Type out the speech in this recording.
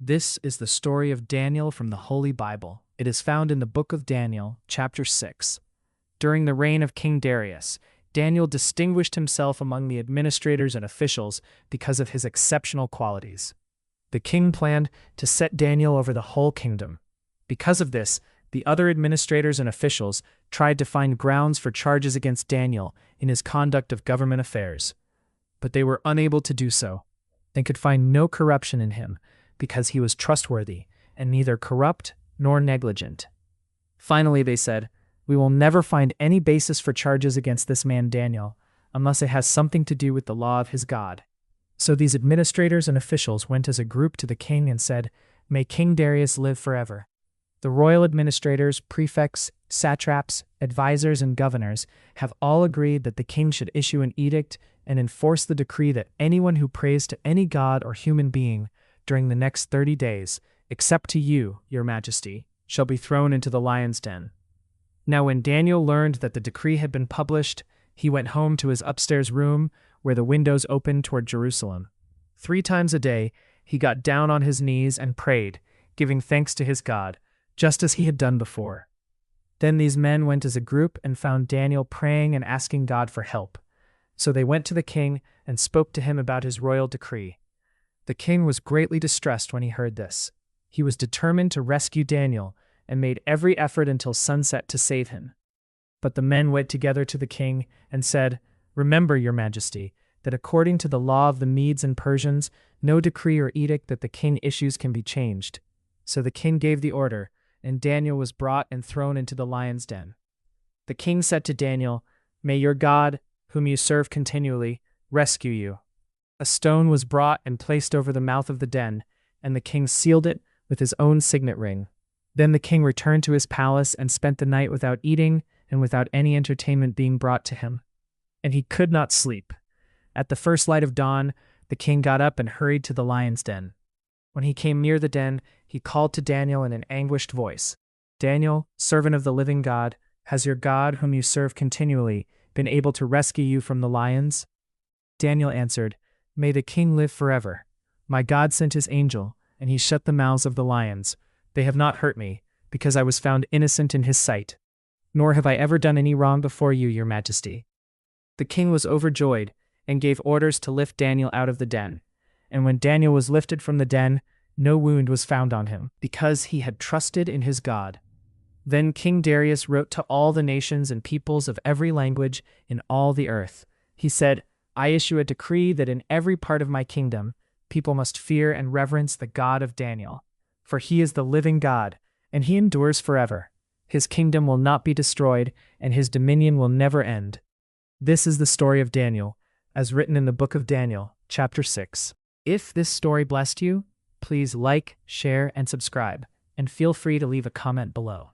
This is the story of Daniel from the Holy Bible. It is found in the book of Daniel, chapter 6. During the reign of King Darius, Daniel distinguished himself among the administrators and officials because of his exceptional qualities. The king planned to set Daniel over the whole kingdom. Because of this, the other administrators and officials tried to find grounds for charges against Daniel in his conduct of government affairs. But they were unable to do so. They could find no corruption in him because he was trustworthy and neither corrupt nor negligent. Finally, they said, "We will never find any basis for charges against this man Daniel unless it has something to do with the law of his God." So these administrators and officials went as a group to the king and said, "May King Darius live forever." The royal administrators, prefects, satraps, advisors, and governors have all agreed that the king should issue an edict and enforce the decree that anyone who prays to any god or human being during the next 30 days, except to you, your majesty, shall be thrown into the lion's den. Now when Daniel learned that the decree had been published, he went home to his upstairs room where the windows opened toward Jerusalem. 3 times a day he got down on his knees and prayed, giving thanks to his God, just as he had done before. Then these men went as a group and found Daniel praying and asking God for help. So they went to the king and spoke to him about his royal decree. The king was greatly distressed when he heard this. He was determined to rescue Daniel and made every effort until sunset to save him. But the men went together to the king and said, "Remember, your majesty, that according to the law of the Medes and Persians, no decree or edict that the king issues can be changed." So the king gave the order, and Daniel was brought and thrown into the lion's den. The king said to Daniel, "May your God, whom you serve continually, rescue you." A stone was brought and placed over the mouth of the den, and the king sealed it with his own signet ring. Then the king returned to his palace and spent the night without eating and without any entertainment being brought to him. And he could not sleep. At the first light of dawn, the king got up and hurried to the lion's den. When he came near the den, he called to Daniel in an anguished voice, "Daniel, servant of the living God, has your God, whom you serve continually, been able to rescue you from the lions?" Daniel answered, "May the king live forever. My God sent his angel, and he shut the mouths of the lions. They have not hurt me, because I was found innocent in his sight. Nor have I ever done any wrong before you, your majesty." The king was overjoyed and gave orders to lift Daniel out of the den. And when Daniel was lifted from the den, no wound was found on him, because he had trusted in his God. Then King Darius wrote to all the nations and peoples of every language in all the earth. He said, "I issue a decree that in every part of my kingdom, people must fear and reverence the God of Daniel. For he is the living God, and he endures forever. His kingdom will not be destroyed, and his dominion will never end." This is the story of Daniel, as written in the book of Daniel, chapter 6. If this story blessed you, please like, share, and subscribe, and feel free to leave a comment below.